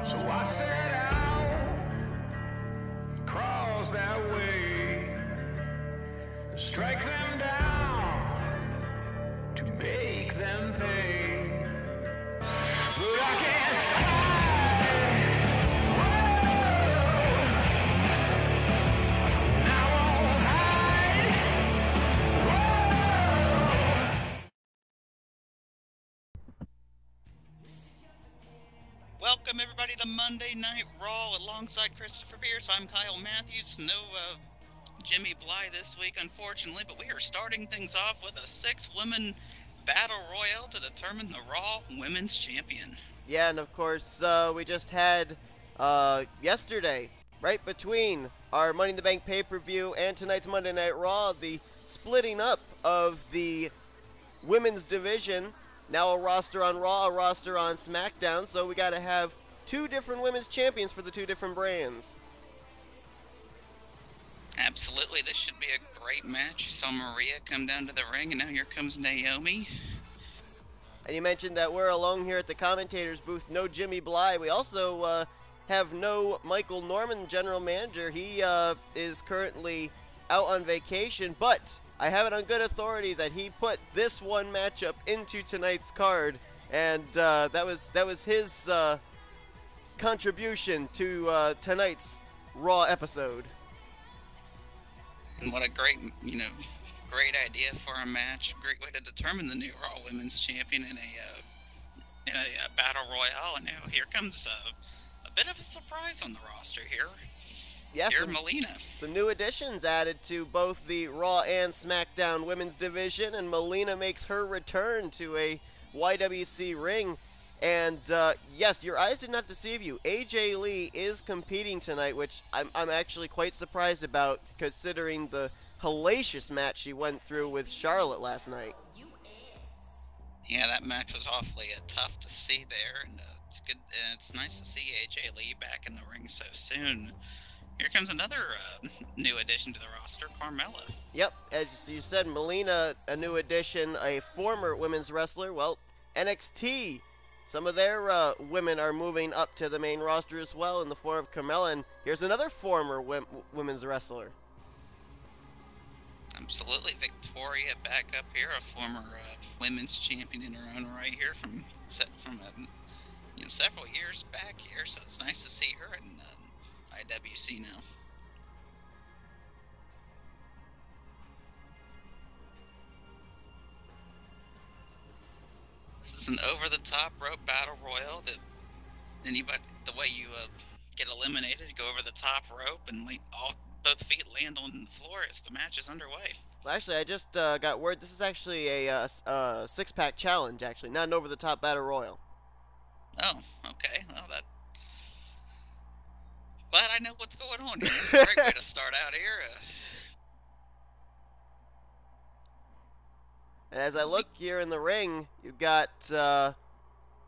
So I set out across that way, strike them down to make them pay. But I can't hide. Whoa. And I won't hide. Whoa. Welcome everybody to Monday Night Raw alongside Christopher Pierce. I'm Kyle Mathews. No Jimmy Bly this week, unfortunately, but we are starting things off with a 6-woman battle royale to determine the Raw Women's Champion. Yeah, and of course, we just had yesterday, right between our Money in the Bank pay-per-view and tonight's Monday Night Raw, the splitting up of the women's division. Now a roster on Raw, a roster on SmackDown, so we got to have two different women's champions for the two different brands. Absolutely, this should be a great match. You saw Maria come down to the ring, and now here comes Naomi. And you mentioned that we're alone here at the commentator's booth. No Jimmy Bly. We also have no Michael Norman, general manager. He is currently out on vacation, but I have it on good authority that he put this one matchup into tonight's card, and that was his contribution to tonight's Raw episode. And what a great, great idea for a match. Great way to determine the new Raw Women's Champion in a battle royale. And now here comes a bit of a surprise on the roster here. Yes, Here's Melina. Some new additions added to both the Raw and SmackDown women's division, and Melina makes her return to a y.W.c ring. And yes, your eyes did not deceive you. AJ Lee is competing tonight, which I'm actually quite surprised about, considering the hellacious match she went through with Charlotte last night. Yeah, that match was awfully tough to see there, and it's good. It's nice to see AJ Lee back in the ring so soon. Here comes another new addition to the roster, Carmella. Yep, as you said, Melina, a new addition, a former women's wrestler. Well, NXT, some of their women are moving up to the main roster as well in the form of Carmella. And here's another former women's wrestler. Absolutely, Victoria back up here, a former women's champion in her own right here from several years back here. So it's nice to see her in y.W.c now. This is an over-the-top rope battle royal that the way you get eliminated, you go over the top rope and both feet land on the floor as the match is underway. Well, actually, I just got word this is actually a six-pack challenge, actually, not an over-the-top battle royal. Oh, okay. Well, glad I know what's going on here. It's a great way to start out here. And as I look here in the ring, you've got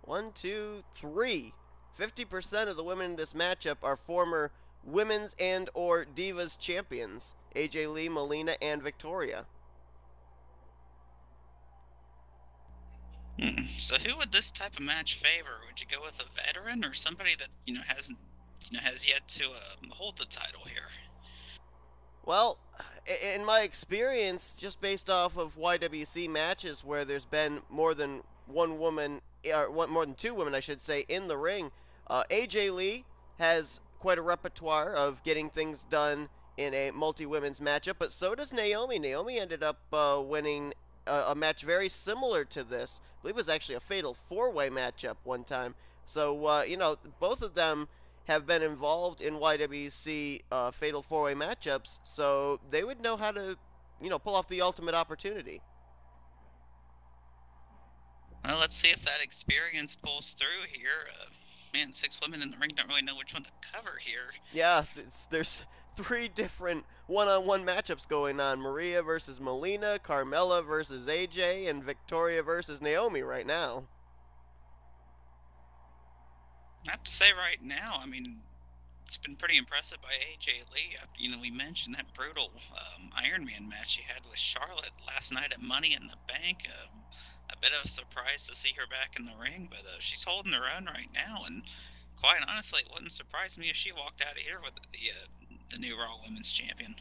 1, 2, 3. 50% of the women in this matchup are former women's and or divas champions. AJ Lee, Melina, and Victoria. So who would this type of match favor? Would you go with a veteran or somebody that has yet to hold the title here? Well, in my experience, just based off of y.W.c matches where there's been more than one woman, or more than two women, I should say, in the ring, AJ Lee has quite a repertoire of getting things done in a multi-women's matchup, but so does Naomi. Naomi ended up winning a match very similar to this. I believe it was actually a fatal four-way matchup one time. So, both of them have been involved in y.W.c fatal four-way matchups, so they would know how to, pull off the ultimate opportunity. Well, let's see if that experience pulls through here. Man, 6 women in the ring don't really know which one to cover here. Yeah, there's 3 different one-on-one matchups going on. Maria versus Melina, Carmella versus AJ, and Victoria versus Naomi right now. I have to say right now, it's been pretty impressive by AJ Lee. We mentioned that brutal Iron Man match she had with Charlotte last night at Money in the Bank. A bit of a surprise to see her back in the ring, but she's holding her own right now. And quite honestly, it wouldn't surprise me if she walked out of here with the new Raw Women's Champion.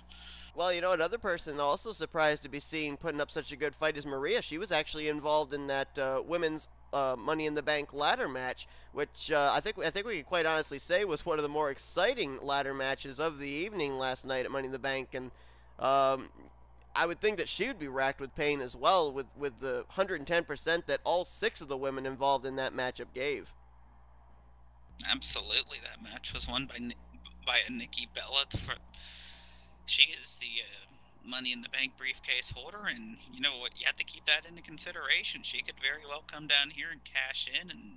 Well, you know, another person also surprised to be seen putting up such a good fight is Maria. She was actually involved in that women's Money in the Bank ladder match, which I think we can quite honestly say was one of the more exciting ladder matches of the evening last night at Money in the Bank. And I would think that she would be racked with pain as well with the 110% that all 6 of the women involved in that matchup gave. Absolutely, that match was won by Nikki Bella. She is the Money in the Bank briefcase holder, and you know what? You have to keep that into consideration. She could very well come down here and cash in, and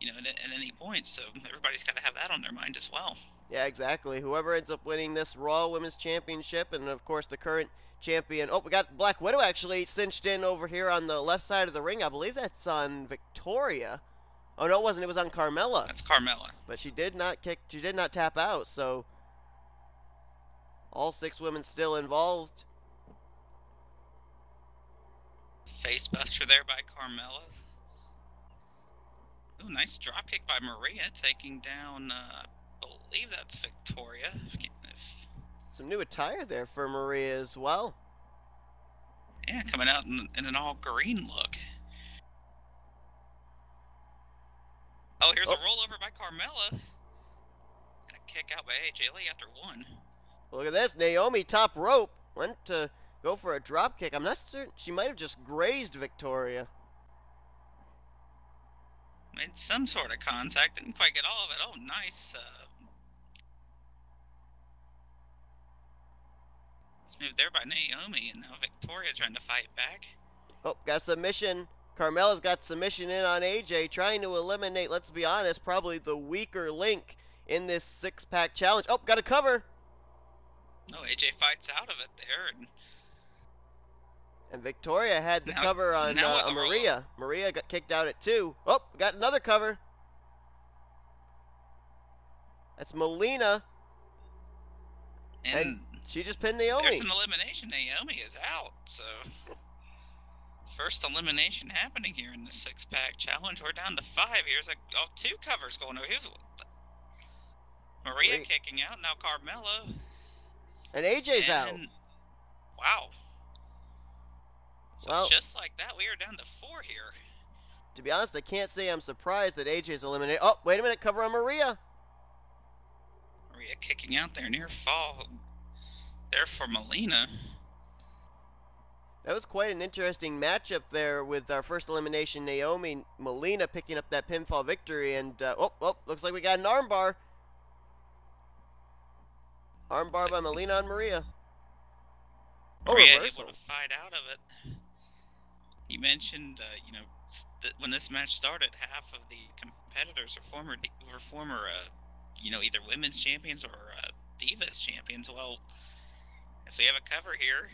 at any point. So everybody's got to have that on their mind as well. Yeah, exactly. Whoever ends up winning this Raw Women's Championship, and of course the current champion. Oh, we got Black Widow actually cinched in over here on the left side of the ring. I believe that's on Victoria. Oh no, it wasn't. It was on Carmella. That's Carmella. But she did not kick. She did not tap out. So all 6 women still involved. Facebuster there by Carmella. Ooh, nice dropkick by Maria, taking down, I believe that's Victoria. Some new attire there for Maria as well. Yeah, coming out in an all-green look. Oh, here's a rollover by Carmella. And a kick out by AJ Lee after 1. Look at this. Naomi top rope. Went to go for a drop kick. I'm not certain. She might have just grazed Victoria. Made some sort of contact. Didn't quite get all of it. Oh, nice. Let's move there by Naomi. And now Victoria trying to fight back. Oh, got submission. Carmella's got submission in on AJ. Trying to eliminate, let's be honest, probably the weaker link in this 6-pack challenge. Oh, got a cover. No, AJ fights out of it there. And Victoria had the cover on Maria. Maria got kicked out at 2. Oh, got another cover. That's Melina. And she just pinned Naomi. There's an elimination. Naomi is out. So, first elimination happening here in the 6-pack challenge. We're down to 5. Here's 2 covers going over. Here's Maria kicking out. Now Carmella. And AJ's out. Wow. So well, just like that, we are down to 4 here. To be honest, I can't say I'm surprised that AJ's eliminated. Oh, wait a minute. Cover on Maria. Maria kicking out there near fall. There for Melina. That was quite an interesting matchup there with our first elimination, Naomi. Melina picking up that pinfall victory. And, looks like we got an armbar. Armbar by Melina on Maria. Maria able to fight out of it. You mentioned, when this match started, half of the competitors are former either women's champions or Divas champions. Well, as we have a cover here,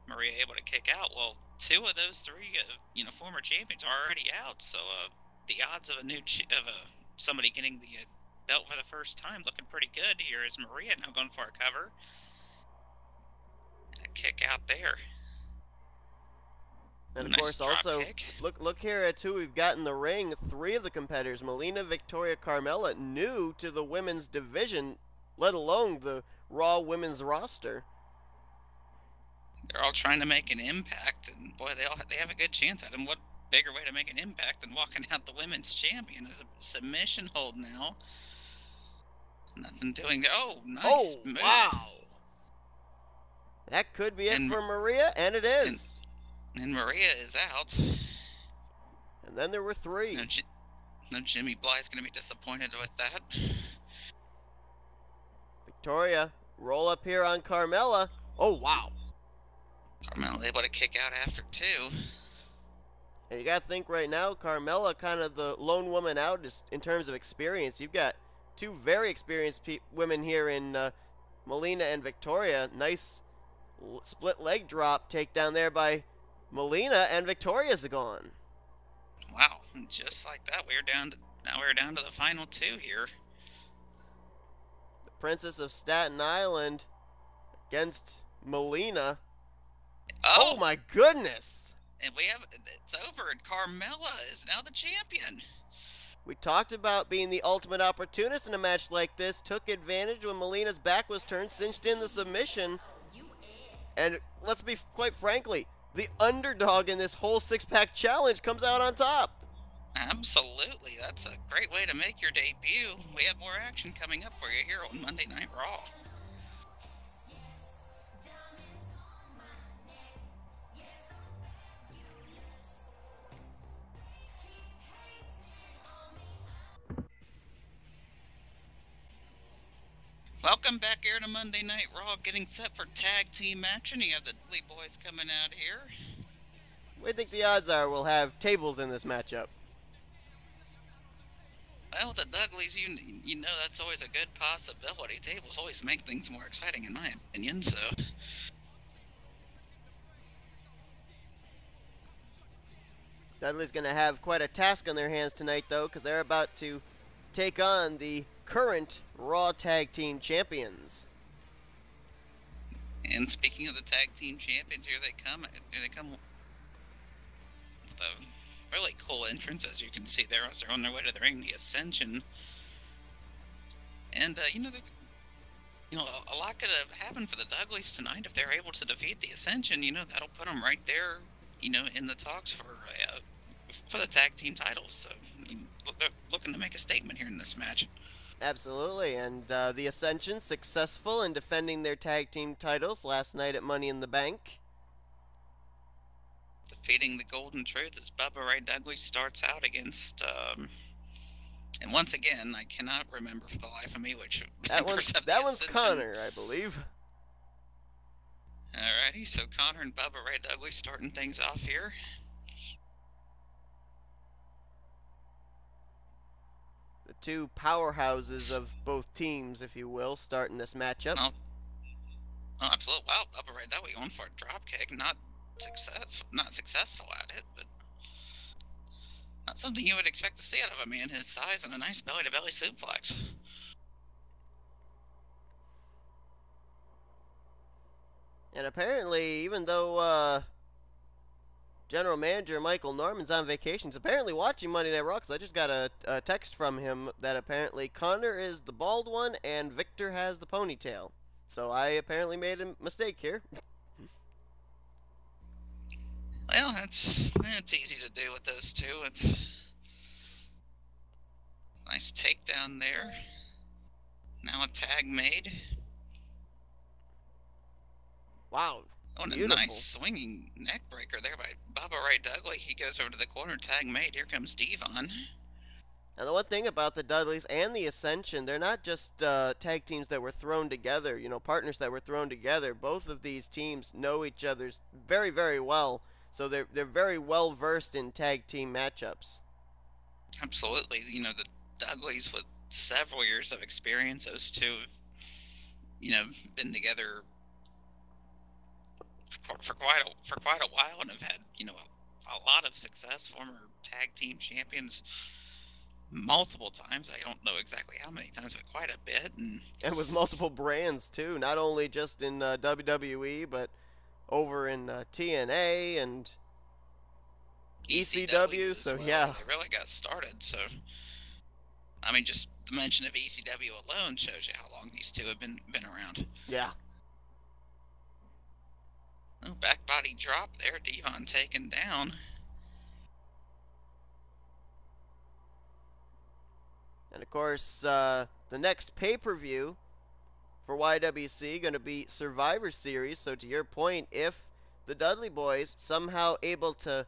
Maria able to kick out. Well, 2 of those 3, former champions are already out. So the odds of somebody getting the belt for the first time looking pretty good here. Is Maria now going for a cover? And a kick out there. And of course, also, look here at who we've got in the ring. 3 of the competitors, Melina, Victoria, Carmella, new to the women's division, let alone the Raw women's roster. They're all trying to make an impact, and boy, they have a good chance at them. What bigger way to make an impact than walking out the women's champion as a submission hold now? Nothing doing. Oh, nice move. Wow. That could be it for Maria, and it is. And Maria is out. And then there were 3. No, Jimmy Bly's going to be disappointed with that. Victoria, roll up here on Carmella. Oh, wow. Carmella able to kick out after 2. And you got to think right now, Carmella kind of the lone woman out in terms of experience. You've got 2 very experienced women here in Melina and Victoria. Nice split leg drop takedown there by Melina, and Victoria's gone. Wow, and just like that, we're down to the final 2 here. The Princess of Staten Island against Melina. Oh my goodness! And it's over, and Carmella is now the champion. We talked about being the ultimate opportunist in a match like this, took advantage when Melina's back was turned, cinched in the submission, and let's be quite frankly, the underdog in this whole six-pack challenge comes out on top. Absolutely. That's a great way to make your debut. We have more action coming up for you here on Monday Night Raw. Welcome back here to Monday Night Raw, getting set for tag team action. You have the Dudley Boys coming out here. What do you think the odds are we'll have tables in this matchup? Well, the Dudleys, you know that's always a good possibility. Tables always make things more exciting, in my opinion, so... Dudley's going to have quite a task on their hands tonight, though, because they're about to take on the current Raw Tag Team Champions. And speaking of the Tag Team Champions, here they come. Here they come with a really cool entrance, as you can see there, as they're on their way to the ring, the Ascension. And, a lot could have happened for the Dudleys tonight if they're able to defeat the Ascension. That'll put them right there, in the talks for the tag team titles. So they're looking to make a statement here in this match. Absolutely, and the Ascension successful in defending their tag team titles last night at Money in the Bank. Defeating the Golden Truth as Bubba Ray Dudley starts out against, and once again, I cannot remember for the life of me which that one's Connor, I believe. Alrighty, so Connor and Bubba Ray Dudley starting things off here. The two powerhouses of both teams, if you will, starting this matchup. Oh, absolutely. Wow, Bubba Ray Dudley going for a dropkick, not successful at it, but not something you would expect to see out of a man his size, and a nice belly-to-belly suplex. And apparently, even though General Manager Michael Norman's on vacation, he's apparently watching Monday Night Raw, because I just got a text from him that apparently Connor is the bald one and Victor has the ponytail. So I apparently made a mistake here. Well, that's easy to do with those two. It's a nice takedown there. Now a tag made. Wow. Oh, and a nice swinging neck breaker there by Bubba Ray Dudley. He goes over to the corner, tag made. Here comes Devon. And the one thing about the Dudleys and the Ascension, they're not just tag teams that were thrown together, partners that were thrown together. Both of these teams know each other very, very well. So they're very well versed in tag team matchups. Absolutely. The Dudleys with several years of experience, those two have, been together for quite a while and have had, a lot of success, former tag team champions multiple times. I don't know exactly how many times, but quite a bit. And with multiple brands, too. Not only just in WWE, but over in TNA and ECW. So, well. yeah. They really got started. So, just the mention of ECW alone shows you how long these two have been around. Yeah. Oh, back body drop there. Devon taken down. And, of course, the next pay-per-view for y.W.c going to be Survivor Series. So, to your point, if the Dudley Boys somehow able to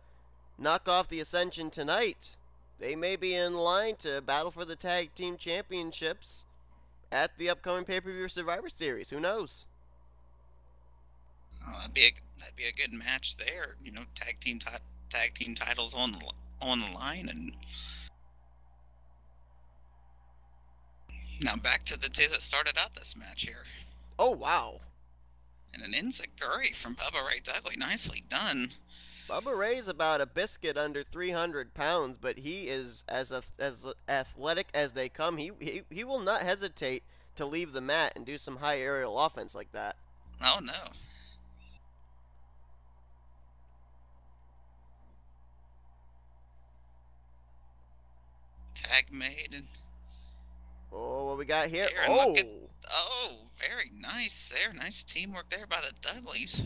knock off the Ascension tonight, they may be in line to battle for the Tag Team Championships at the upcoming pay-per-view Survivor Series. Who knows? Oh, that'd be a good match there. Tag team titles on the line, and now back to the two that started out this match here. Oh wow! And an enziguri from Bubba Ray Dudley, nicely done. Bubba Ray's about a biscuit under 300 pounds, but he is as athletic as they come. He will not hesitate to leave the mat and do some high aerial offense like that. Oh no. tag made. And Oh, what we got here? here, and look at, very nice there. Nice teamwork there by the Dudleys.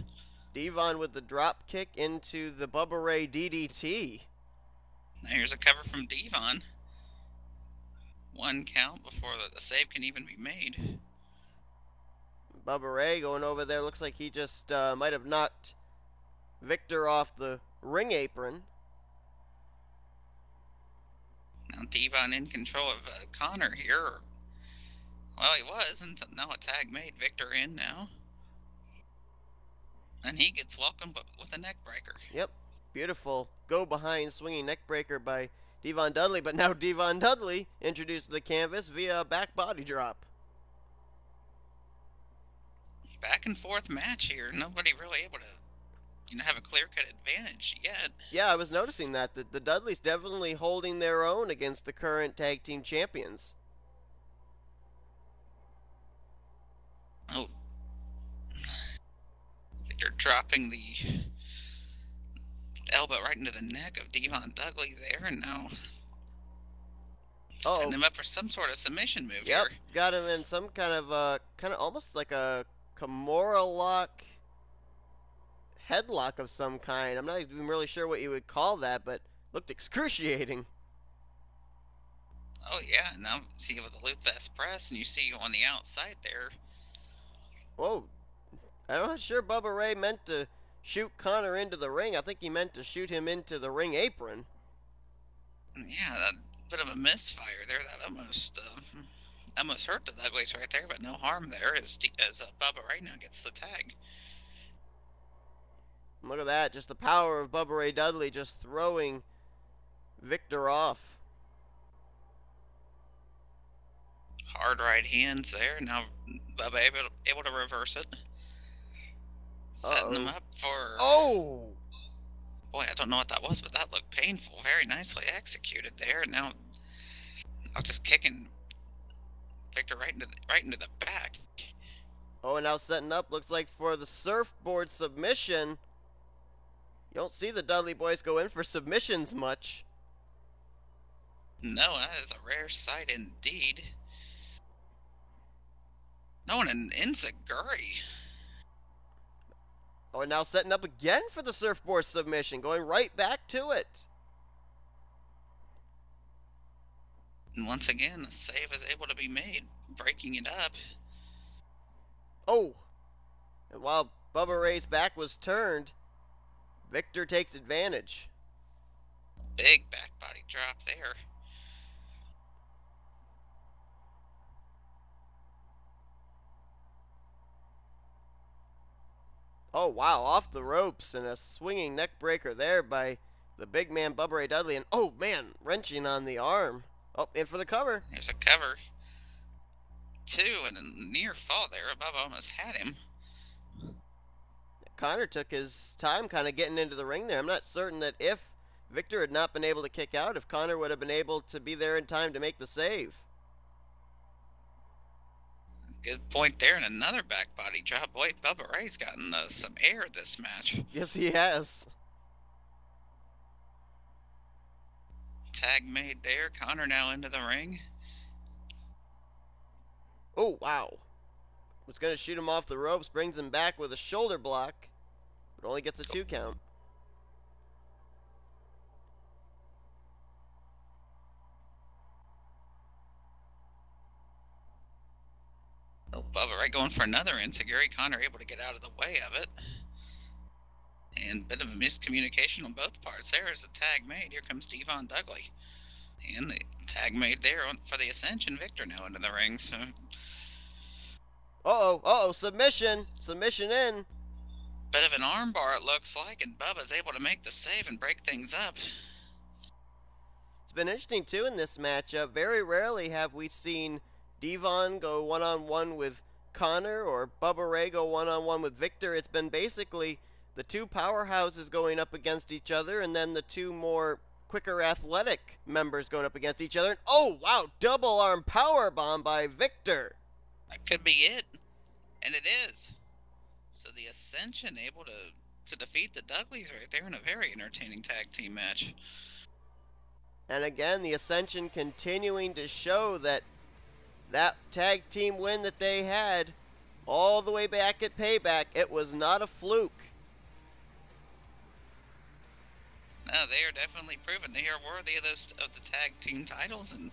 Devon with the drop kick into the Bubba Ray DDT. Now here's a cover from Devon. 1 count before the save can even be made. Bubba Ray going over there. Looks like he just might have knocked Victor off the ring apron. Now Devon in control of Connor here. Well, he was, and now a tag made. Victor in now. And he gets welcomed with a neck breaker. Yep. Beautiful go behind swinging neck breaker by Devon Dudley, but now Devon Dudley introduced to the canvas via a back body drop. Back and forth match here. Nobody really able to have a clear-cut advantage yet. Yeah, I was noticing that. The Dudleys definitely holding their own against the current tag team champions. Oh. Victor dropping the elbow right into the neck of Devon Dudley there, and now setting him up for some sort of submission move here. Got him in some kind of almost like a Kimura lock, headlock of some kind. I'm not even really sure what you would call that, but looked excruciating. Oh yeah, now see with the loop vest press, and you see on the outside there. Whoa, I'm not sure Bubba Ray meant to shoot Connor into the ring. I think he meant to shoot him into the ring apron. Yeah, a bit of a misfire there. That almost hurt the Dudleys right there, but no harm there as Bubba Ray now gets the tag. Look at that, just the power of Bubba Ray Dudley just throwing Victor off. Hard right hands there. Now Bubba able to reverse it. Setting them up for... Oh! Boy, I don't know what that was, but that looked painful. Very nicely executed there. Now, just kicking Victor right into the back. Oh, and now setting up, looks like for the surfboard submission. You don't see the Dudley boys go in for submissions much. No, that is a rare sight indeed. No, and an enziguri. Oh, and now setting up again for the surfboard submission, going right back to it. And once again, a save is able to be made, breaking it up. Oh! And while Bubba Ray's back was turned, Victor takes advantage. Big back body drop there. Oh, wow, off the ropes and a swinging neck breaker there by the big man Bubba Ray Dudley. And, oh, man, wrenching on the arm. Oh, in for the cover. There's a cover. 2 and a near fall there. Bubba almost had him. Connor took his time kind of getting into the ring there. I'm not certain that if Victor had not been able to kick out, if Connor would have been able to be there in time to make the save. Good point there, and another back body drop. Boy, Bubba Ray's gotten some air this match. Yes, he has. Tag made there. Connor now into the ring. Oh, wow. Was going to shoot him off the ropes, brings him back with a shoulder block, but only gets a 2 count. Oh, Bubba Ray going for another enziguri. Connor able to get out of the way of it. And a bit of a miscommunication on both parts. There is a tag made. Here comes Devon Dudley. And the tag made there for the Ascension. Victor now into the ring. So, Uh-oh, submission. Submission in. bit of an armbar it looks like, and Bubba's able to make the save and break things up. It's been interesting, too, in this matchup. Very rarely have we seen Devon go one-on-one with Connor or Bubba Ray go one-on-one with Victor. It's been basically the two powerhouses going up against each other, and then the two more quicker athletic members going up against each other. And, oh, wow, double arm power bomb by Victor. That could be it. And it is. So the Ascension able to defeat the Dudleys right there in a very entertaining tag team match. And again, the Ascension continuing to show that that tag team win that they had all the way back at Payback, it was not a fluke. No, they are definitely proven they are worthy of the tag team titles, and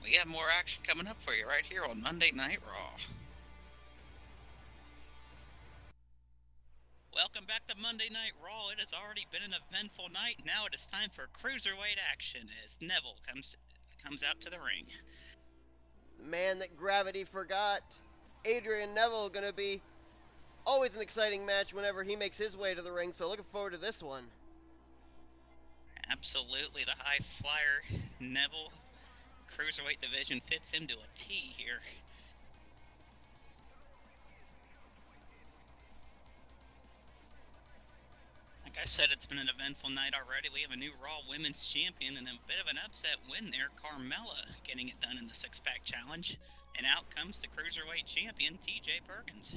we have more action coming up for you right here on Monday Night Raw. Welcome back to Monday Night Raw. It has already been an eventful night. Now it is time for cruiserweight action as Neville comes out to the ring. The man that gravity forgot, Adrian Neville, going to be always an exciting match whenever he makes his way to the ring, so looking forward to this one. Absolutely, the high flyer Neville cruiserweight division fits him to a T here. Like I said, it's been an eventful night already. We have a new Raw Women's Champion and a bit of an upset win there. Carmella getting it done in the six-pack challenge. And out comes the Cruiserweight Champion, TJ Perkins.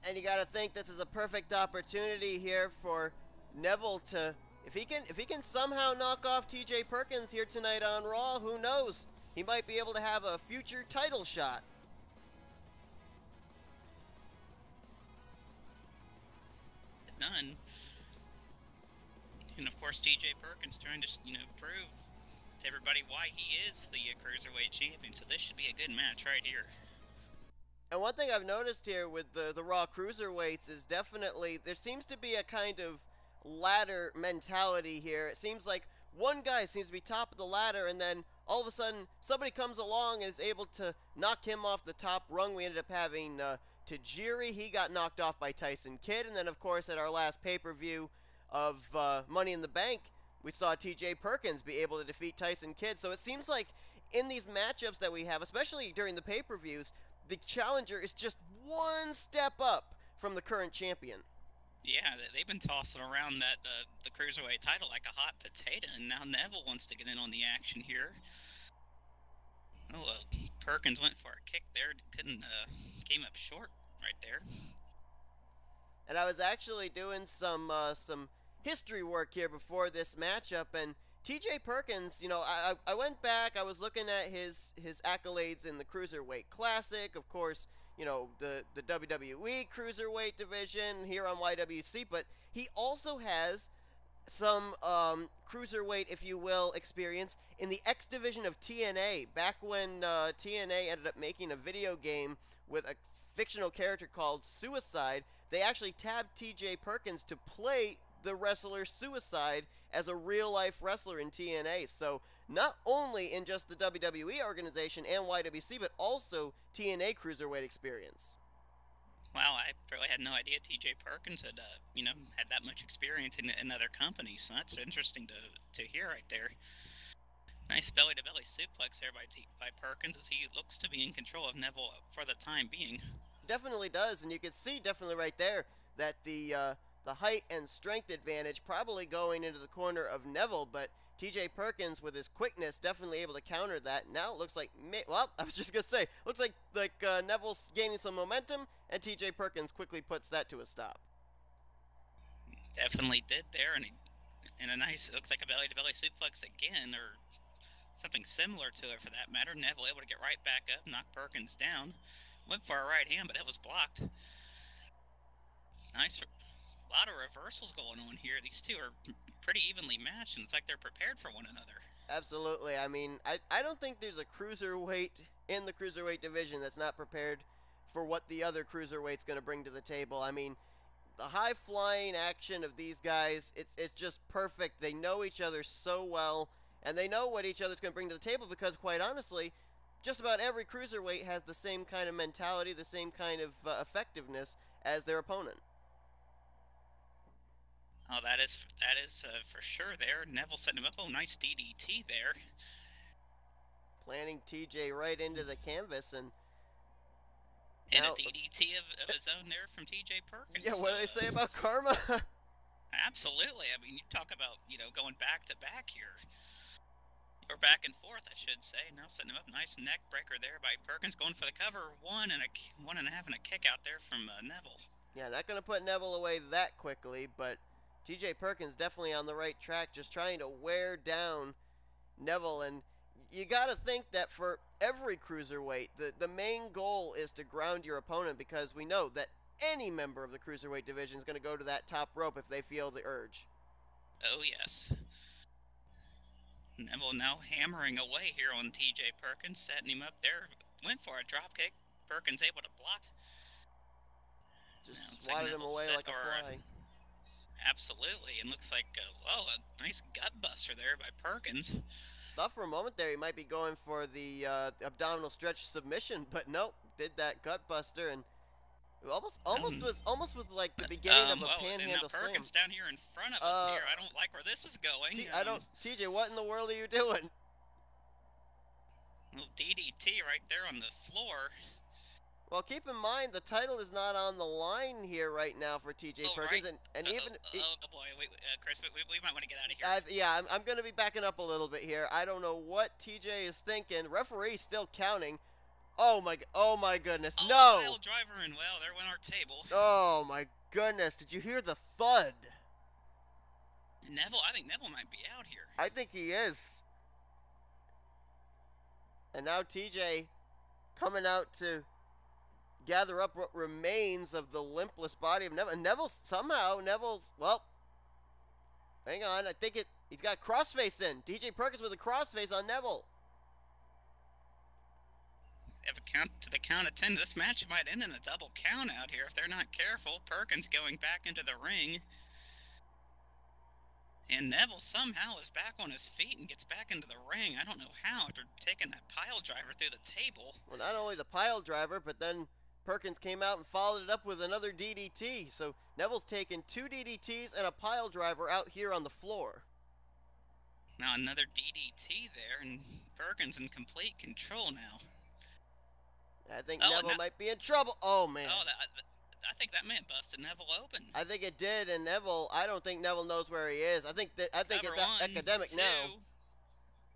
And you got to think this is a perfect opportunity here for Neville to, if he can somehow knock off TJ Perkins here tonight on Raw, who knows? He might be able to have a future title shot. Done. And of course, TJ Perkins trying to, prove to everybody why he is the Cruiserweight Champion. So this should be a good match right here. And one thing I've noticed here with the Raw Cruiserweights is definitely there seems to be a kind of ladder mentality here. It seems like one guy seems to be top of the ladder, and then all of a sudden somebody comes along and is able to knock him off the top rung. We ended up having Tajiri. He got knocked off by Tyson Kidd, and then of course at our last pay-per-view of Money in the Bank, we saw TJ Perkins be able to defeat Tyson Kidd. So it seems like in these matchups that we have, especially during the pay-per-views, the challenger is just one step up from the current champion. Yeah, they've been tossing around that the Cruiserweight title like a hot potato, and now Neville wants to get in on the action here. Oh, Perkins went for a kick there, came up short right there. And I was actually doing some history work here before this matchup, and TJ Perkins, I went back, I was looking at his accolades in the Cruiserweight Classic, of course, the WWE Cruiserweight division here on y.W.c, but he also has some Cruiserweight, if you will, experience in the X division of TNA, back when TNA ended up making a video game with a fictional character called Suicide. They actually tabbed TJ Perkins to play the wrestler Suicide as a real-life wrestler in TNA. So not only in just the WWE organization and y.W.c, but also TNA Cruiserweight experience. Wow, I really had no idea TJ Perkins had, had that much experience in other companies. So that's interesting to hear right there. Nice belly-to-belly suplex there by Perkins as he looks to be in control of Neville for the time being. Definitely does, and you can see definitely right there that the height and strength advantage probably going into the corner of Neville, but TJ Perkins with his quickness definitely able to counter that. Now it looks like, I was just going to say, looks like Neville's gaining some momentum, and TJ Perkins quickly puts that to a stop. Definitely did there, and a nice, looks like a belly-to-belly suplex again, or something similar to it for that matter. Neville able to get right back up, knock Perkins down. Went for a right hand, but it was blocked. Nice. A lot of reversals going on here. These two are pretty evenly matched, and it's like they're prepared for one another. Absolutely. I mean, I don't think there's a cruiserweight in the cruiserweight division that's not prepared for what the other cruiserweight's going to bring to the table. I mean, the high-flying action of these guys, it's just perfect. They know each other so well, and they know what each other's going to bring to the table because, quite honestly, just about every cruiserweight has the same kind of mentality, the same kind of effectiveness as their opponent. Oh, that is for sure there. Neville setting him up. Oh, nice DDT there. Planting TJ right into the canvas, and a DDT of his own there from TJ Perkins. Yeah, what do they say about karma? Absolutely. I mean, you talk about, going back to back here. Or back and forth, I should say. Now setting him up. Nice neck breaker there by Perkins. Going for the cover. One and a half and a kick out there from Neville. Yeah, not going to put Neville away that quickly, but TJ Perkins definitely on the right track, just trying to wear down Neville. And you got to think that for every cruiserweight, the main goal is to ground your opponent, because we know that any member of the cruiserweight division is going to go to that top rope if they feel the urge. Oh, yes. Neville now hammering away here on TJ Perkins, setting him up there. Went for a dropkick. Perkins able to block. Just swatted him away like a fly. Absolutely, and looks like, a nice gut buster there by Perkins. Thought for a moment there he might be going for the abdominal stretch submission, but nope, did that gut buster, and almost was like the beginning of a panhandle slam. Perkins down here in front of us here. I don't like where this is going. TJ, what in the world are you doing? Little DDT right there on the floor. Well, keep in mind, the title is not on the line here right now for TJ Perkins. Right. And even... boy. Chris, we might want to get out of here. Yeah, I'm going to be backing up a little bit here. I don't know what TJ is thinking. Referee's still counting. Oh, my goodness. No! Pile driver, and well, there went our table. Oh, my goodness. Did you hear the thud? I think Neville might be out here. I think he is. And now TJ coming out to gather up what remains of the limpless body of Neville. And Neville's, well, hang on, I think he's got crossface in. TJ Perkins with a crossface on Neville. If to the count of 10, this match might end in a double count out here if they're not careful. Perkins going back into the ring. And Neville somehow is back on his feet and gets back into the ring. I don't know how, after taking that pile driver through the table. Well, not only the pile driver, but then Perkins came out and followed it up with another DDT. So Neville's taken 2 DDTs and a pile driver out here on the floor. Now another DDT there, and Perkins in complete control now. I think Neville might be in trouble. Oh, man. I think that may have busted Neville open. I think it did, and I don't think Neville knows where he is. I think it's academic now.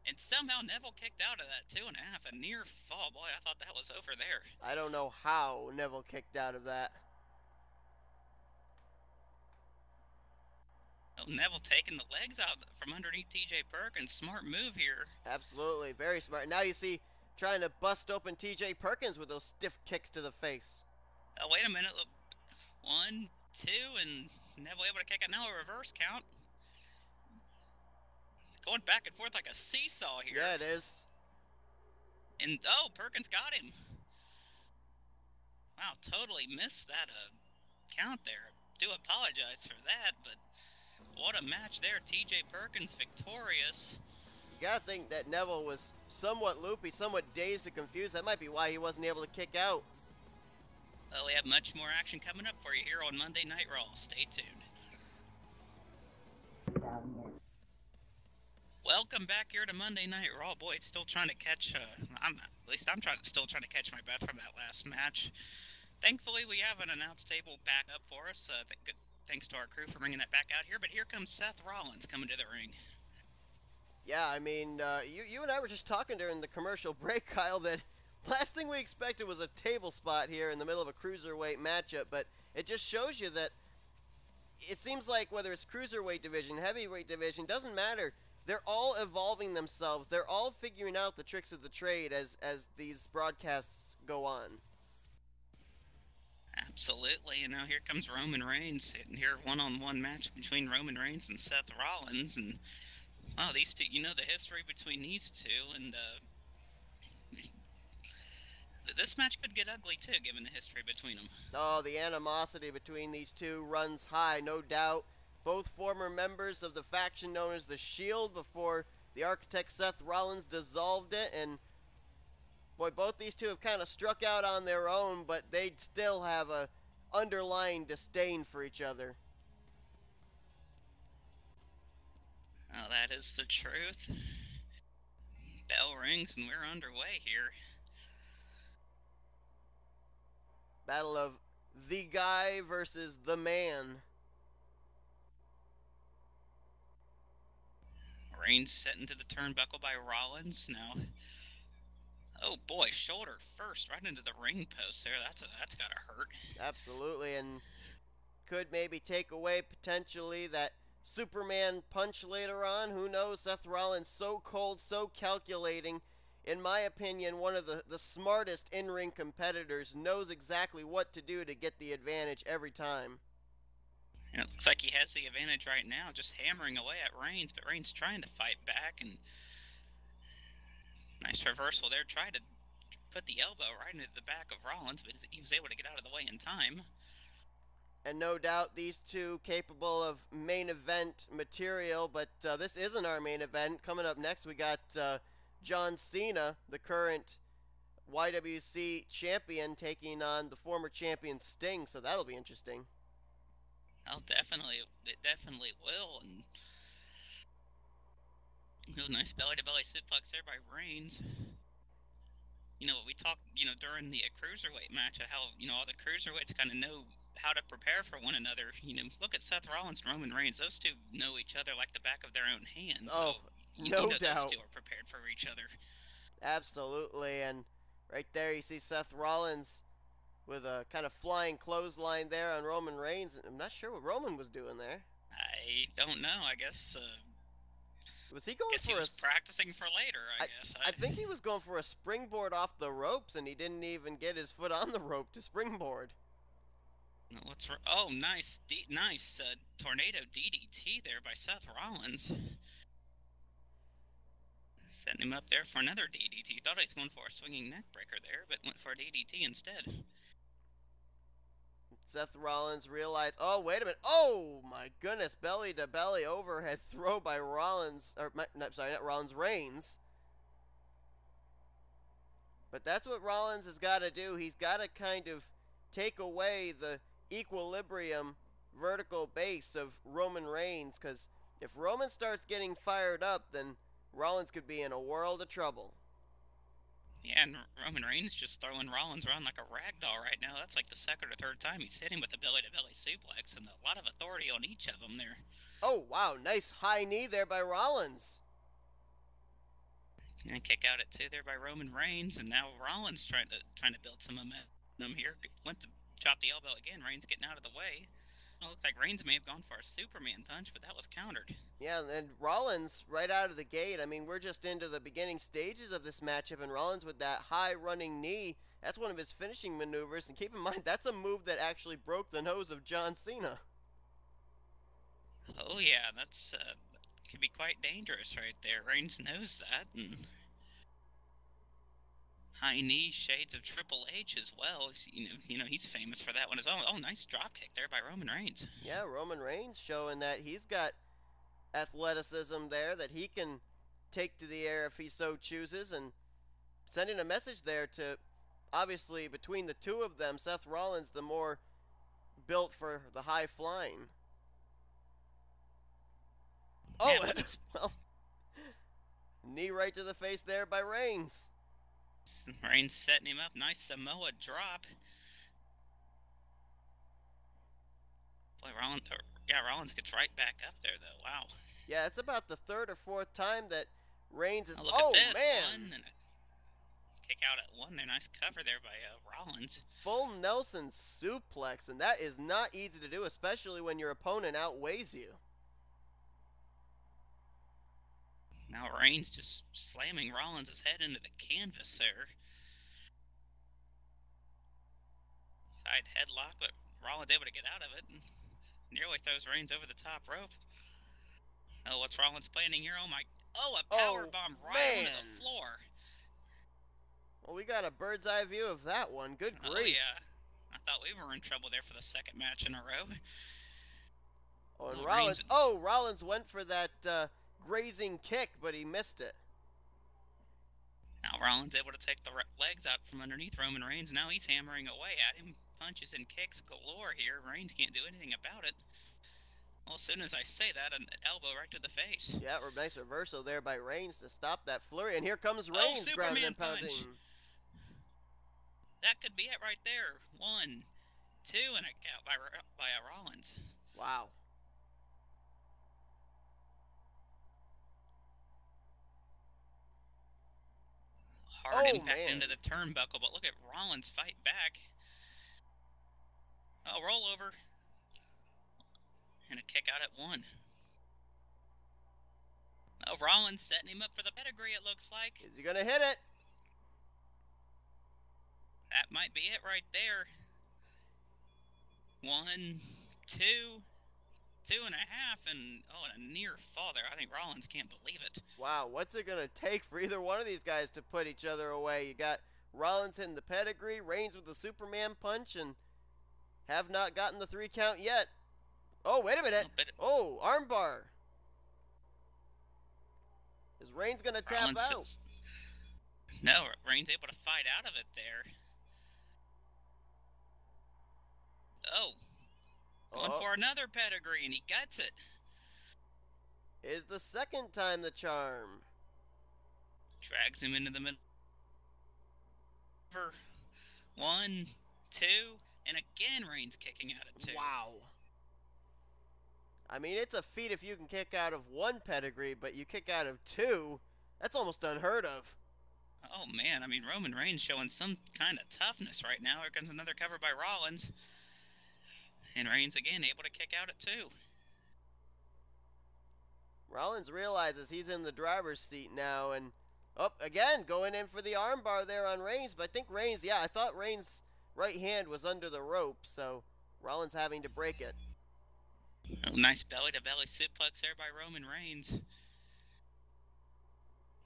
And somehow Neville kicked out of that 2.5, a near fall. Boy, I thought that was over there. I don't know how Neville kicked out of that. Oh, Neville taking the legs out from underneath TJ Perkins. Smart move here. Absolutely, very smart. Now you see trying to bust open TJ Perkins with those stiff kicks to the face. Oh, wait a minute. 1, 2, and Neville able to kick it. Now a reverse count. Going back and forth like a seesaw here. Yeah, it is. And, Perkins got him. Wow, totally missed that count there. Do apologize for that, but what a match there. TJ Perkins victorious. You gotta think that Neville was somewhat loopy, somewhat dazed and confused. That might be why he wasn't able to kick out. Well, we have much more action coming up for you here on Monday Night Raw. Stay tuned. Welcome back here to Monday Night Raw. Boy, it's still trying to catch. I'm still trying to catch my breath from that last match. Thankfully, we have an announce table back up for us. Thanks to our crew for bringing that back out here. But here comes Seth Rollins coming to the ring. Yeah, I mean, you and I were just talking during the commercial break, Kyle, that last thing we expected was a table spot here in the middle of a cruiserweight matchup, but it just shows you that it seems like whether it's cruiserweight division, heavyweight division, doesn't matter. They're all evolving themselves. They're all figuring out the tricks of the trade as these broadcasts go on. Absolutely, and now here comes Roman Reigns hitting here one-on-one match between Roman Reigns and Seth Rollins, and wow, these two, you know the history between these two, and this match could get ugly too, given the history between them. Oh, the animosity between these two runs high, no doubt. Both former members of the faction known as the Shield before the architect Seth Rollins dissolved it, and boy, both these two have kind of struck out on their own, but they still have a underlying disdain for each other. Oh, that is the truth. Bell rings and we're underway here. Battle of the guy versus the man. Reigns set into the turnbuckle by Rollins now. Oh boy, shoulder first right into the ring post there. That's gotta hurt. Absolutely, and could maybe take away potentially that Superman punch later on. Who knows? Seth Rollins so cold, so calculating. In my opinion, one of the smartest in-ring competitors, knows exactly what to do to get the advantage every time. And it looks like he has the advantage right now, just hammering away at Reigns, but Reigns trying to fight back, and nice reversal there. Tried to put the elbow right into the back of Rollins, but he was able to get out of the way in time. And no doubt these two capable of main event material, but this isn't our main event. Coming up next, we got John Cena, the current y.W.c champion, taking on the former champion Sting, so that'll be interesting. Oh, definitely. It definitely will. And oh, nice belly-to-belly suplex there by Reigns. You know, we talked, during the cruiserweight match, of how, all the cruiserweights kind of know how to prepare for one another. Look at Seth Rollins and Roman Reigns. Those two know each other like the back of their own hands. Oh, so, no doubt. Those two are prepared for each other. Absolutely, and right there you see Seth Rollins with a kind of flying clothesline there on Roman Reigns. I'm not sure what Roman was doing there. I don't know. I guess. Was he going guess for he was practicing for later? I guess. I think he was going for a springboard off the ropes, and he didn't even get his foot on the rope to springboard. Oh, nice, nice tornado DDT there by Seth Rollins. Setting him up there for another DDT. Thought he was going for a swinging neck breaker there, but went for a DDT instead. Seth Rollins realized, oh, wait a minute. Oh, my goodness. Belly-to-belly overhead throw by Rollins. Sorry, not Rollins, Reigns. But that's what Rollins has got to do. He's got to kind of take away the equilibrium vertical base of Roman Reigns, because if Roman starts getting fired up, then Rollins could be in a world of trouble. Yeah, and Roman Reigns just throwing Rollins around like a rag doll right now. That's like the second or third time he's hit him with a belly-to-belly suplex, and a lot of authority on each of them there. Oh, wow, nice high knee there by Rollins. And kick out at two there by Roman Reigns, and now Rollins trying to build some momentum here. Went to chop the elbow again. Reigns getting out of the way. It looked like Reigns may have gone for a Superman punch, but that was countered. Yeah, and Rollins right out of the gate. I mean, we're just into the beginning stages of this matchup, and Rollins with that high running knee, that's one of his finishing maneuvers. And keep in mind, that's a move that actually broke the nose of John Cena. Oh yeah, that's could be quite dangerous right there. Reigns knows that, and high knee shades of Triple H as well. He's famous for that one as well. Oh, nice drop kick there by Roman Reigns. Yeah, Roman Reigns showing that he's got athleticism there that he can take to the air if he so chooses, and sending a message there to, obviously, between the two of them, Seth Rollins the more built for the high flying. Oh, yeah, well, knee right to the face there by Reigns. Reigns setting him up. Nice Samoa drop. Boy, Rollins gets right back up there, though. Wow. Yeah, it's about the third or fourth time that Reigns is... Look at this. Man! One and a kick out at one there. Nice cover there by Rollins. Full Nelson suplex, and that is not easy to do, especially when your opponent outweighs you. Now Reigns just slamming Rollins' head into the canvas there. Side headlock, but Rollins able to get out of it and nearly throws Reigns over the top rope. Oh, what's Rollins planning here? Oh my! Oh, a power bomb right onto the floor. Well, we got a bird's eye view of that one. Good grief! Oh yeah, I thought we were in trouble there for the second match in a row. Oh, and Rollins. Oh, Rollins went for that grazing kick, but he missed it. Now Rollins able to take the legs out from underneath Roman Reigns. Now he's hammering away at him. Punches and kicks galore here. Reigns can't do anything about it. Well, as soon as I say that, an elbow right to the face. Yeah, nice reversal there by Reigns to stop that flurry. And here comes Reigns grounding and pounding. That could be it right there. 1, 2, and a count by Rollins. Wow. Hard impact into the turnbuckle, but look at Rollins fight back. Oh, roll over. and a kick out at 1. Oh, Rollins setting him up for the pedigree, it looks like. Is he going to hit it? That might be it right there. 1, 2, 2.5, and a near fall there. I think Rollins can't believe it. Wow, what's it going to take for either one of these guys to put each other away? You got Rollins hitting the pedigree, Reigns with the Superman punch, and have not gotten the 3 count yet. Oh, wait a minute. Oh, armbar. Is Reigns going to tap out? No, Reigns able to fight out of it there. Oh. Going for another pedigree, and he gets it. Is the second time the charm. Drags him into the middle. 1, 2, and again Reigns kicking out at 2. Wow. I mean, it's a feat if you can kick out of 1 pedigree, but you kick out of 2, that's almost unheard of. Oh, man. I mean, Roman Reigns showing some kind of toughness right now. Here comes another cover by Rollins. And Reigns, again, able to kick out at 2. Rollins realizes he's in the driver's seat now, and, again, going in for the armbar there on Reigns. But I think Reigns, I thought Reigns' right hand was under the rope, so Rollins having to break it. Oh, nice belly-to-belly suplex there by Roman Reigns.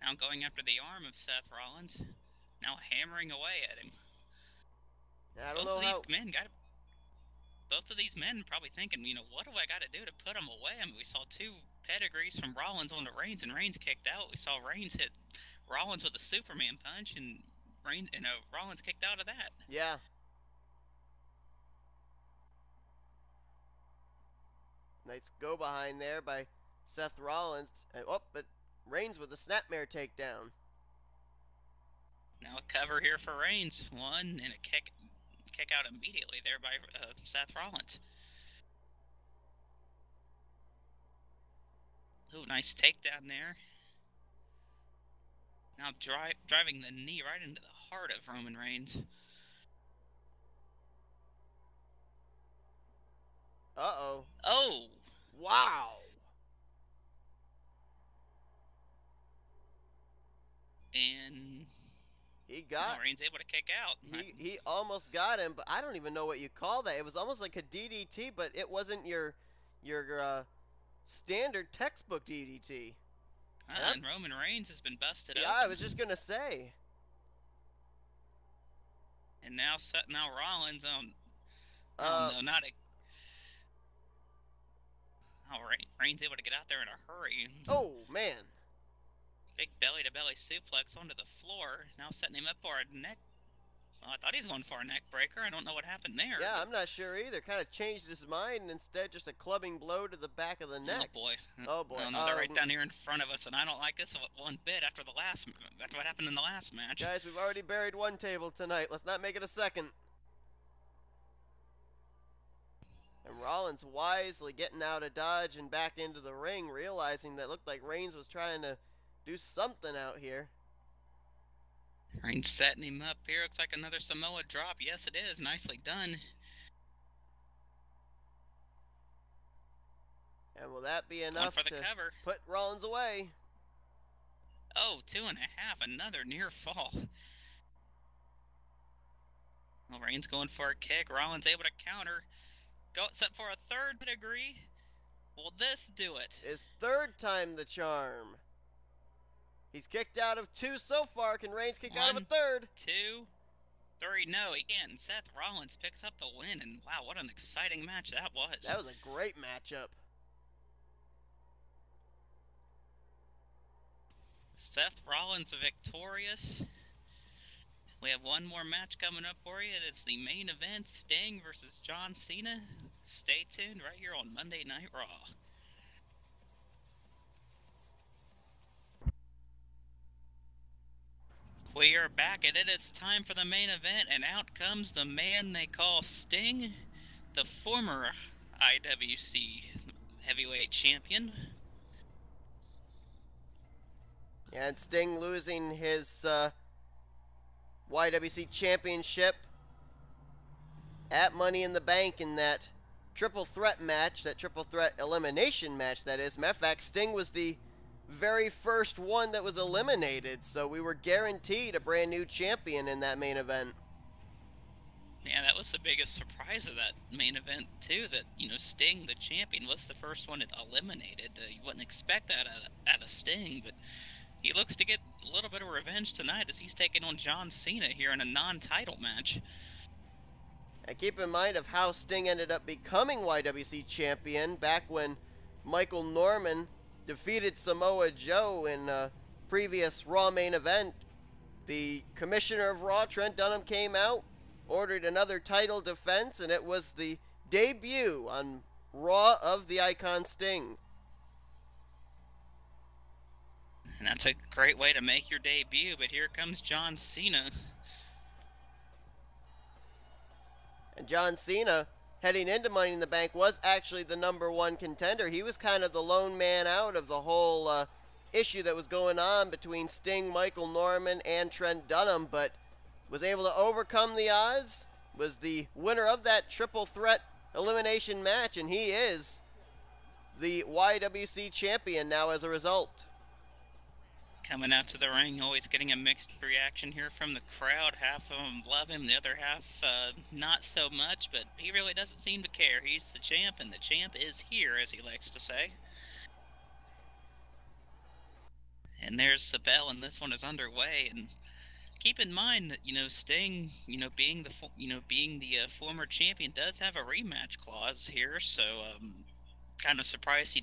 Now going after the arm of Seth Rollins. Now hammering away at him. I don't know how... Both of these men probably thinking, what do I got to do to put him away? I mean, we saw 2 pedigrees from Rollins onto Reigns, and Reigns kicked out. We saw Reigns hit Rollins with a Superman punch, and Rollins kicked out of that. Yeah. Nice go behind there by Seth Rollins. But Reigns with a snapmare takedown. Now a cover here for Reigns. 1 and a kick out immediately there by Seth Rollins. Ooh, nice takedown there. Now driving the knee right into the heart of Roman Reigns. Uh-oh. Oh! Wow! And Reigns able to kick out. He almost got him, but I don't even know what you call that. It was almost like a DDT, but it wasn't your standard textbook DDT. And Roman Reigns has been busted up. Yeah, I was just gonna say. And now Rollins Reigns able to get out there in a hurry. Oh man. Big belly-to-belly suplex onto the floor. Now setting him up for a neck. Well, I thought he was going for a neck breaker. I don't know what happened there. Yeah, I'm not sure either. Kind of changed his mind and instead just a clubbing blow to the back of the neck. Oh boy. Oh boy. No, they're right down here in front of us, and I don't like this one bit after what happened in the last match. Guys, we've already buried 1 table tonight. Let's not make it a second. And Rollins wisely getting out of dodge and back into the ring, realizing that it looked like Reigns was trying to do something out here. Reigns setting him up here. Looks like another Samoa drop. Yes, it is. Nicely done. And will that be enough for the to cover. Put Rollins away? Oh, 2.5. Another near fall. Well, Reigns going for a kick. Rollins able to counter. Go set for a 3rd pedigree. Will this do it? His 3rd time the charm. He's kicked out of 2 so far. Can Reigns kick out of a 3rd? 2, 3. No, again. Seth Rollins picks up the win, and wow, what an exciting match that was. That was a great matchup. Seth Rollins victorious. We have one more match coming up for you. It's the main event, Sting versus John Cena. Stay tuned right here on Monday Night Raw. We are back, and it is time for the main event, and out comes the man they call Sting, the former y.W.c heavyweight champion. And Sting losing his y.W.c championship at Money in the Bank in that triple threat match, that triple threat elimination match, that is. Matter of fact, Sting was the very first one that was eliminated, so we were guaranteed a brand new champion in that main event. Yeah, that was the biggest surprise of that main event, too, that, Sting, the champion, was the first one eliminated. You wouldn't expect that out of Sting, but he looks to get a little bit of revenge tonight as he's taking on John Cena here in a non-title match. And keep in mind of how Sting ended up becoming y.W.c champion back when Michael Norman defeated Samoa Joe in a previous Raw main event. The commissioner of Raw, Trent Dunham, came out, ordered another title defense, and it was the debut on Raw of the Icon Sting. And that's a great way to make your debut, but here comes John Cena. And John Cena, heading into Money in the Bank, was actually the #1 contender. He was kind of the lone man out of the whole issue that was going on between Sting, Michael Norman, and Trent Dunham, but was able to overcome the odds, was the winner of that triple threat elimination match, and he is the y.W.c champion now as a result. Coming out to the ring, always getting a mixed reaction here from the crowd. Half of them love him, the other half not so much, but he really doesn't seem to care. He's the champ, and the champ is here, as he likes to say. And there's the bell, and this one is underway, and keep in mind that, Sting, being the former champion, does have a rematch clause here, so kind of surprised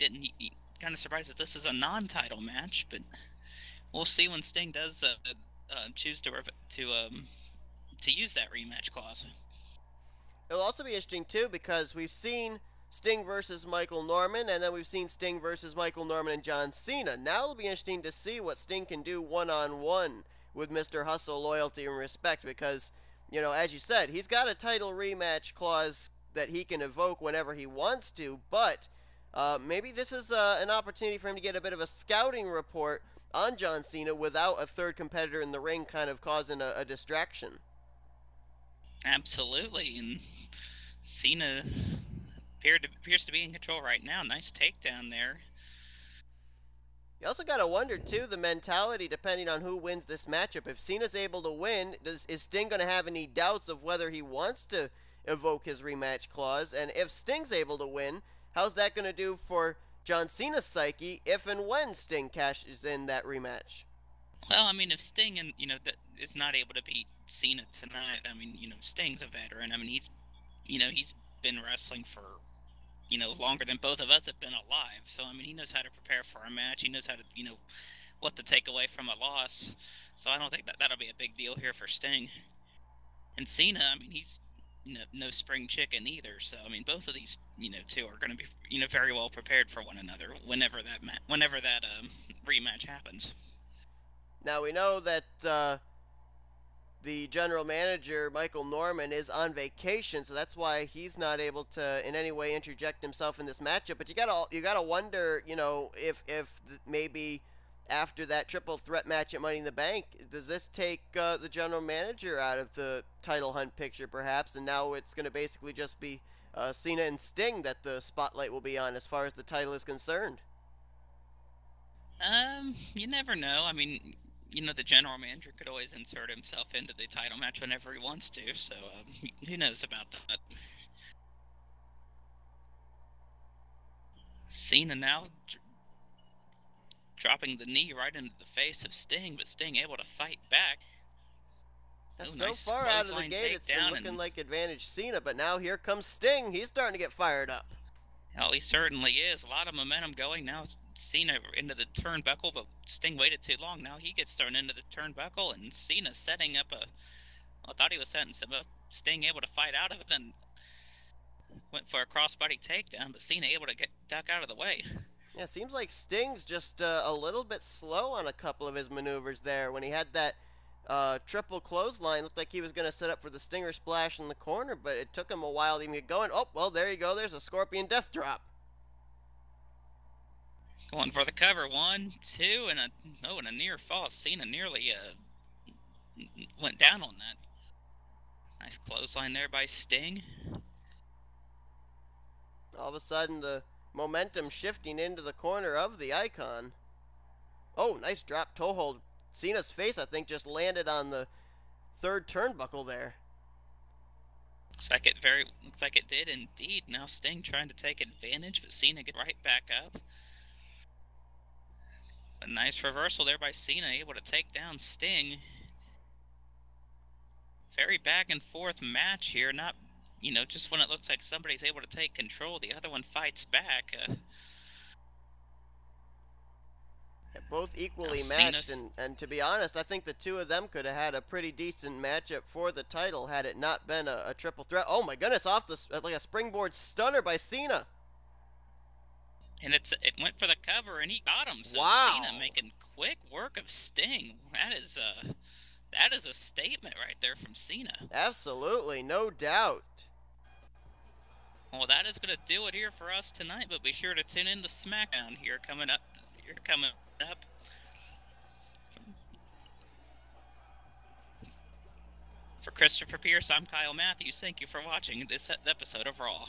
kind of surprised that this is a non-title match, but we'll see when Sting does choose to use that rematch clause. It'll also be interesting too, because we've seen Sting versus Michael Norman, and then we've seen Sting versus Michael Norman and John Cena. Now it'll be interesting to see what Sting can do one-on-one with Mr. Hustle, Loyalty, and Respect, because, as you said, he's got a title rematch clause that he can evoke whenever he wants to, but maybe this is an opportunity for him to get a bit of a scouting report on John Cena without a third competitor in the ring kind of causing a distraction. Absolutely, and Cena appears to be in control right now. Nice takedown there. You also got to wonder, too, the mentality depending on who wins this matchup. If Cena's able to win, is Sting going to have any doubts of whether he wants to evoke his rematch clause? And if Sting's able to win, how's that going to do for John Cena's psyche if and when Sting cashes in that rematch? Well, if Sting is not able to beat Cena tonight, Sting's a veteran. He's been wrestling for longer than both of us have been alive. So, he knows how to prepare for a match. He knows how to, what to take away from a loss. So I don't think that'll be a big deal here for Sting. And Cena, he's no spring chicken either. So, both of these, two are going to be, very well prepared for one another whenever that rematch happens. Now, we know that the general manager, Michael Norman, is on vacation, so that's why he's not able to in any way interject himself in this matchup. But you gotta wonder, if maybe after that triple threat match at Money in the Bank, does this take the general manager out of the title hunt picture, perhaps, and now it's going to basically just be Cena and Sting that the spotlight will be on as far as the title is concerned? You never know. The general manager could always insert himself into the title match whenever he wants to, so who knows about that. Cena now dropping the knee right into the face of Sting, but Sting able to fight back. So nice far out of the gate, it's been looking like advantage Cena, but now here comes Sting. He's starting to get fired up. Oh, he certainly is. A lot of momentum going now. Cena into the turnbuckle, but Sting waited too long. Now he gets thrown into the turnbuckle, and Cena setting up I thought he was setting some up. Sting able to fight out of it and went for a crossbody takedown, but Cena able to duck out of the way. Yeah, seems like Sting's just a little bit slow on a couple of his maneuvers there. When he had that triple clothesline, looked like he was going to set up for the Stinger Splash in the corner, but it took him a while to even get going. Oh, well, there you go. There's a Scorpion Death Drop. Going for the cover. 1, 2, and a near fall. Cena nearly went down on that. Nice clothesline there by Sting. All of a sudden, the momentum shifting into the corner of the Icon. Oh, nice drop toe hold. Cena's face, I think, just landed on the third turnbuckle there. Looks like it did indeed. Now Sting trying to take advantage, but Cena get right back up. A nice reversal there by Cena, able to take down Sting. Very back and forth match here. Not, just when it looks like somebody's able to take control, the other one fights back. Both equally matched, and to be honest, I think the two of them could have had a pretty decent matchup for the title had it not been a triple threat. Oh my goodness, off the like a springboard stunner by Cena. And it went for the cover, and he got him. So wow. Cena making quick work of Sting. That is a statement right there from Cena. Absolutely, no doubt. Well, that is going to do it here for us tonight, but be sure to tune in to SmackDown here coming up. For Christopher Pierce, I'm Kyle Mathews. Thank you for watching this episode of Raw.